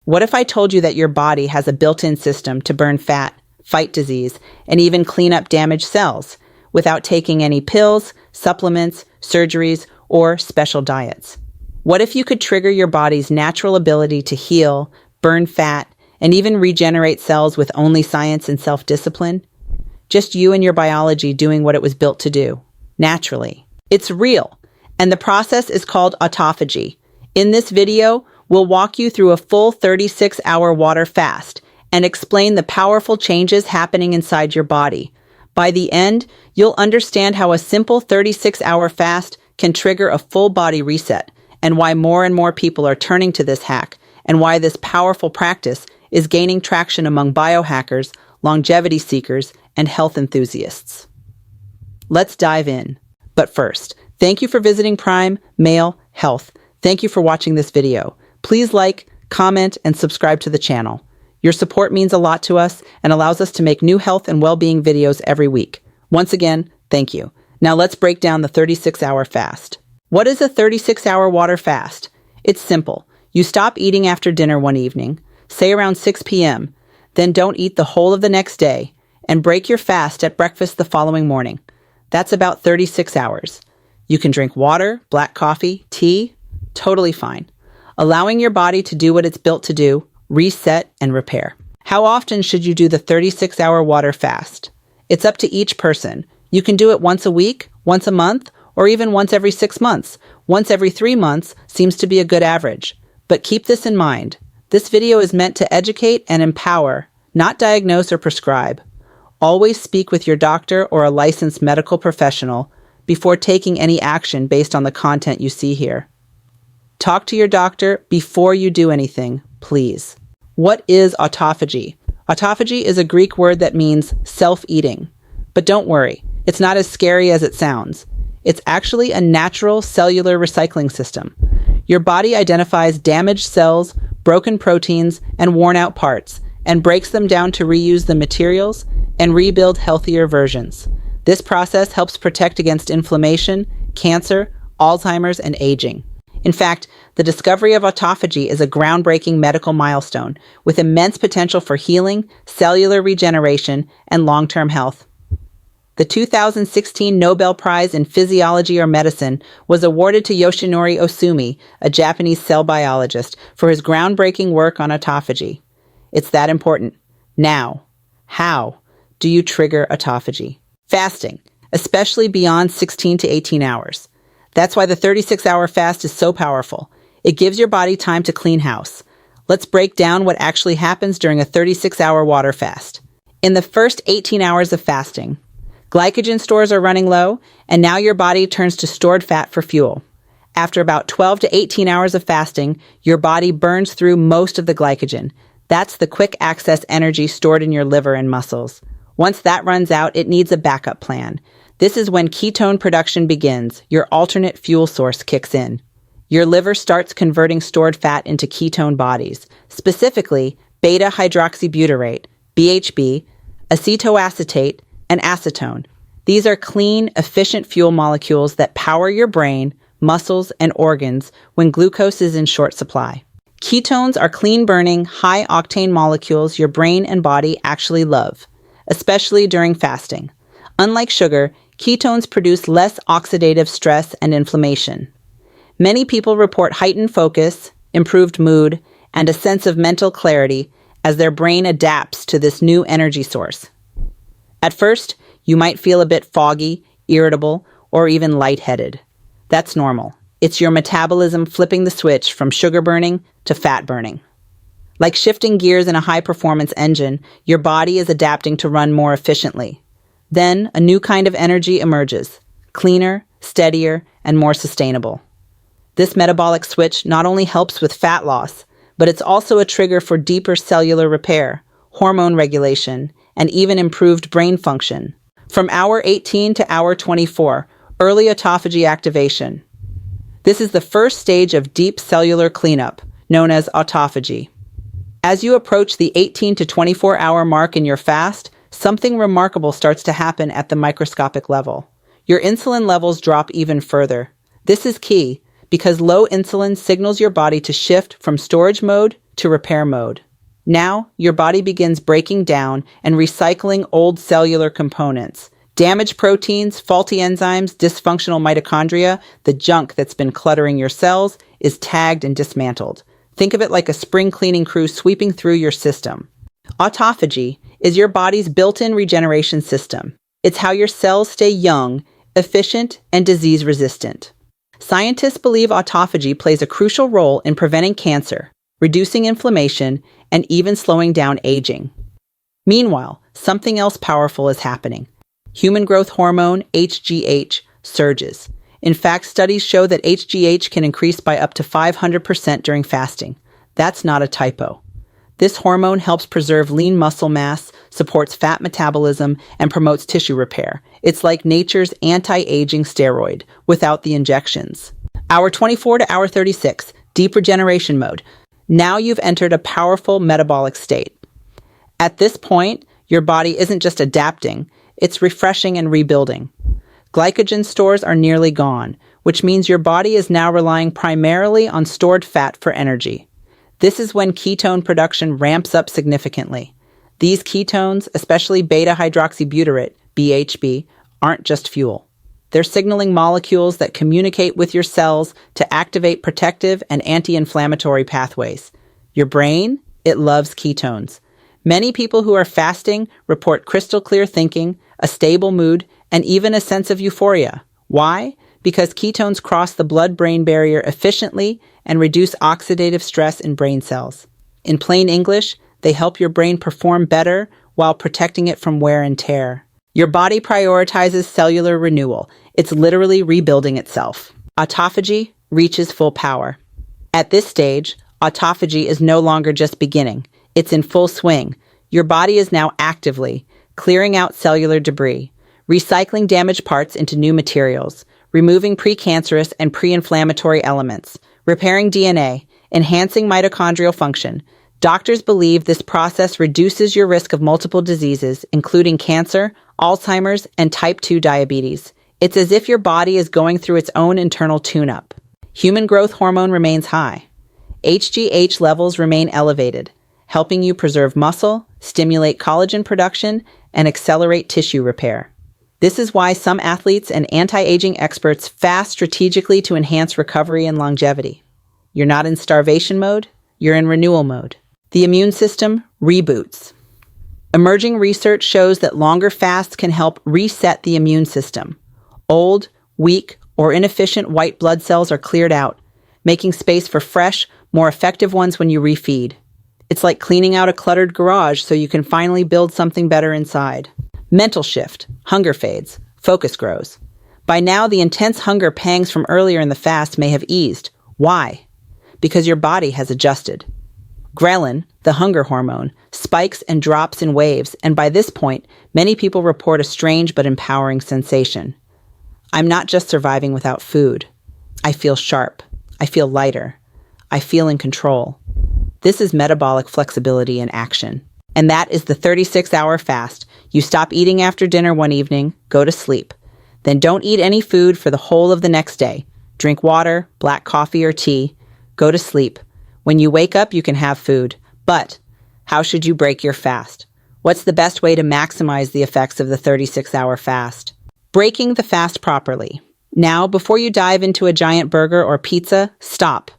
What if I told you that your body has a built-in system to burn fat, fight disease, and even clean up damaged cells without taking any pills, supplements, surgeries, or special diets? What if you could trigger your body's natural ability to heal, burn fat, and even regenerate cells with only science and self-discipline? Just you and your biology doing what it was built to do, naturally. It's real, and the process is called autophagy. In this video, we'll walk you through a full 36-hour water fast and explain the powerful changes happening inside your body. By the end, you'll understand how a simple 36-hour fast can trigger a full body reset, and why more and more people are turning to this hack, and why this powerful practice is gaining traction among biohackers, longevity seekers, and health enthusiasts. Let's dive in. But first, thank you for visiting Prime Male Health. Thank you for watching this video. Please like, comment, and subscribe to the channel. Your support means a lot to us and allows us to make new health and well-being videos every week. Once again, thank you. Now let's break down the 36-hour fast. What is a 36-hour water fast? It's simple. You stop eating after dinner one evening, say around 6 p.m., then don't eat the whole of the next day, and break your fast at breakfast the following morning. That's about 36 hours. You can drink water, black coffee, tea, totally fine. Allowing your body to do what it's built to do, reset and repair. How often should you do the 36-hour water fast? It's up to each person. You can do it once a week, once a month, or even once every 6 months. Once every 3 months seems to be a good average. But keep this in mind. This video is meant to educate and empower, not diagnose or prescribe. Always speak with your doctor or a licensed medical professional before taking any action based on the content you see here. Talk to your doctor before you do anything, please. What is autophagy? Autophagy is a Greek word that means self-eating. But don't worry, it's not as scary as it sounds. It's actually a natural cellular recycling system. Your body identifies damaged cells, broken proteins, and worn-out parts, and breaks them down to reuse the materials and rebuild healthier versions. This process helps protect against inflammation, cancer, Alzheimer's, and aging. In fact, the discovery of autophagy is a groundbreaking medical milestone with immense potential for healing, cellular regeneration, and long-term health. The 2016 Nobel Prize in Physiology or Medicine was awarded to Yoshinori Ohsumi, a Japanese cell biologist, for his groundbreaking work on autophagy. It's that important. Now, how do you trigger autophagy? Fasting, especially beyond 16 to 18 hours. That's why the 36-hour fast is so powerful. It gives your body time to clean house. Let's break down what actually happens during a 36-hour water fast. In the first 18 hours of fasting, glycogen stores are running low, and now your body turns to stored fat for fuel. After about 12 to 18 hours of fasting, your body burns through most of the glycogen. That's the quick access energy stored in your liver and muscles. Once that runs out, it needs a backup plan. This is when ketone production begins. Your alternate fuel source kicks in. Your liver starts converting stored fat into ketone bodies, specifically beta-hydroxybutyrate, BHB, acetoacetate, and acetone. These are clean, efficient fuel molecules that power your brain, muscles, and organs when glucose is in short supply. Ketones are clean-burning, high-octane molecules your brain and body actually love, especially during fasting. Unlike sugar, ketones produce less oxidative stress and inflammation. Many people report heightened focus, improved mood, and a sense of mental clarity as their brain adapts to this new energy source. At first, you might feel a bit foggy, irritable, or even lightheaded. That's normal. It's your metabolism flipping the switch from sugar burning to fat burning. Like shifting gears in a high-performance engine, your body is adapting to run more efficiently. Then, a new kind of energy emerges, cleaner, steadier, and more sustainable. This metabolic switch not only helps with fat loss, but it's also a trigger for deeper cellular repair, hormone regulation, and even improved brain function. From hour 18 to hour 24, early autophagy activation. This is the first stage of deep cellular cleanup, known as autophagy. As you approach the 18 to 24-hour mark in your fast, something remarkable starts to happen at the microscopic level. Your insulin levels drop even further. This is key because low insulin signals your body to shift from storage mode to repair mode. Now, your body begins breaking down and recycling old cellular components. Damaged proteins, faulty enzymes, dysfunctional mitochondria, the junk that's been cluttering your cells is tagged and dismantled. Think of it like a spring cleaning crew sweeping through your system. Autophagy is your body's built-in regeneration system. It's how your cells stay young, efficient, and disease-resistant. Scientists believe autophagy plays a crucial role in preventing cancer, reducing inflammation, and even slowing down aging. Meanwhile, something else powerful is happening. Human growth hormone, HGH, surges. In fact, studies show that HGH can increase by up to 500% during fasting. That's not a typo. This hormone helps preserve lean muscle mass, supports fat metabolism, and promotes tissue repair. It's like nature's anti-aging steroid, without the injections. Hour 24 to hour 36, deep regeneration mode. Now you've entered a powerful metabolic state. At this point, your body isn't just adapting, it's refreshing and rebuilding. Glycogen stores are nearly gone, which means your body is now relying primarily on stored fat for energy. This is when ketone production ramps up significantly. These ketones, especially beta-hydroxybutyrate, BHB, aren't just fuel. They're signaling molecules that communicate with your cells to activate protective and anti-inflammatory pathways. Your brain, it loves ketones. Many people who are fasting report crystal clear thinking, a stable mood, and even a sense of euphoria. Why? Because ketones cross the blood-brain barrier efficiently and reduce oxidative stress in brain cells. In plain English, they help your brain perform better while protecting it from wear and tear. Your body prioritizes cellular renewal. It's literally rebuilding itself. Autophagy reaches full power. At this stage, autophagy is no longer just beginning. It's in full swing. Your body is now actively clearing out cellular debris, recycling damaged parts into new materials, removing precancerous and pre-inflammatory elements, repairing DNA, enhancing mitochondrial function. Doctors believe this process reduces your risk of multiple diseases, including cancer, Alzheimer's, and type 2 diabetes. It's as if your body is going through its own internal tune-up. Human growth hormone remains high. HGH levels remain elevated, helping you preserve muscle, stimulate collagen production, and accelerate tissue repair. This is why some athletes and anti-aging experts fast strategically to enhance recovery and longevity. You're not in starvation mode, you're in renewal mode. The immune system reboots. Emerging research shows that longer fasts can help reset the immune system. Old, weak, or inefficient white blood cells are cleared out, making space for fresh, more effective ones when you refeed. It's like cleaning out a cluttered garage so you can finally build something better inside. Mental shift, hunger fades, focus grows. By now, the intense hunger pangs from earlier in the fast may have eased. Why? Because your body has adjusted. Ghrelin, the hunger hormone, spikes and drops in waves, and by this point, many people report a strange but empowering sensation. I'm not just surviving without food. I feel sharp. I feel lighter. I feel in control. This is metabolic flexibility in action. And that is the 36-hour fast. You stop eating after dinner one evening, go to sleep. Then don't eat any food for the whole of the next day. Drink water, black coffee or tea. Go to sleep. When you wake up, you can have food. But how should you break your fast? What's the best way to maximize the effects of the 36-hour fast? Breaking the fast properly. Now, before you dive into a giant burger or pizza, stop.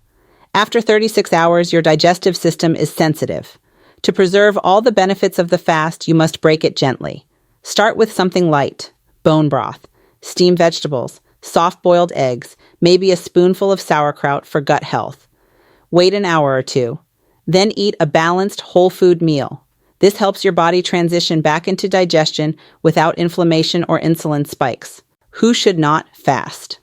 After 36 hours, your digestive system is sensitive. To preserve all the benefits of the fast, you must break it gently. Start with something light, bone broth, steamed vegetables, soft-boiled eggs, maybe a spoonful of sauerkraut for gut health. Wait an hour or two. Then eat a balanced whole food meal. This helps your body transition back into digestion without inflammation or insulin spikes. Who should not fast?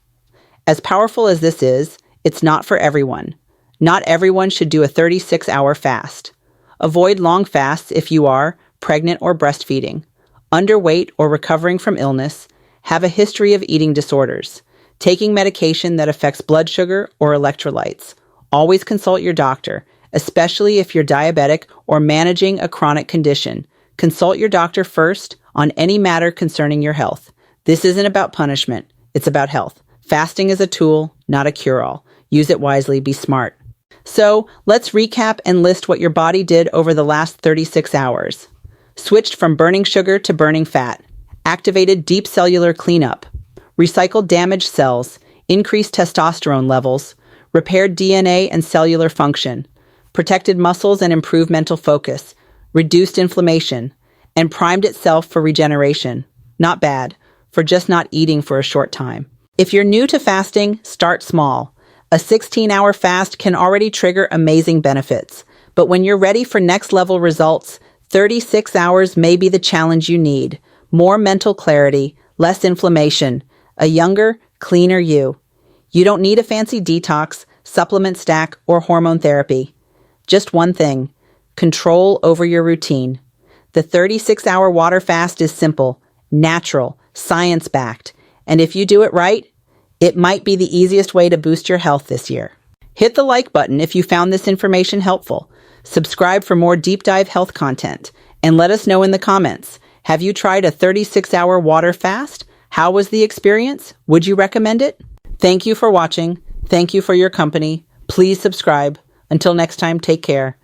As powerful as this is, it's not for everyone. Not everyone should do a 36-hour fast. Avoid long fasts if you are pregnant or breastfeeding, underweight or recovering from illness, have a history of eating disorders, taking medication that affects blood sugar or electrolytes. Always consult your doctor, especially if you're diabetic or managing a chronic condition. Consult your doctor first on any matter concerning your health. This isn't about punishment, it's about health. Fasting is a tool, not a cure-all. Use it wisely, be smart. So let's recap and list what your body did over the last 36 hours. Switched from burning sugar to burning fat. Activated deep cellular cleanup. Recycled damaged cells. Increased testosterone levels. Repaired DNA and cellular function. Protected muscles and improved mental focus. Reduced inflammation. And primed itself for regeneration. Not bad, for just not eating for a short time. If you're new to fasting, start small. A 16-hour fast can already trigger amazing benefits. But when you're ready for next-level results, 36 hours may be the challenge you need. More mental clarity, less inflammation, a younger, cleaner you. You don't need a fancy detox, supplement stack, or hormone therapy. Just one thing: control over your routine. The 36-hour water fast is simple, natural, science-backed, and if you do it right, it might be the easiest way to boost your health this year. Hit the like button if you found this information helpful. Subscribe for more deep dive health content, and let us know in the comments. Have you tried a 36-hour water fast? How was the experience? Would you recommend it? Thank you for watching. Thank you for your company. Please subscribe. Until next time, take care.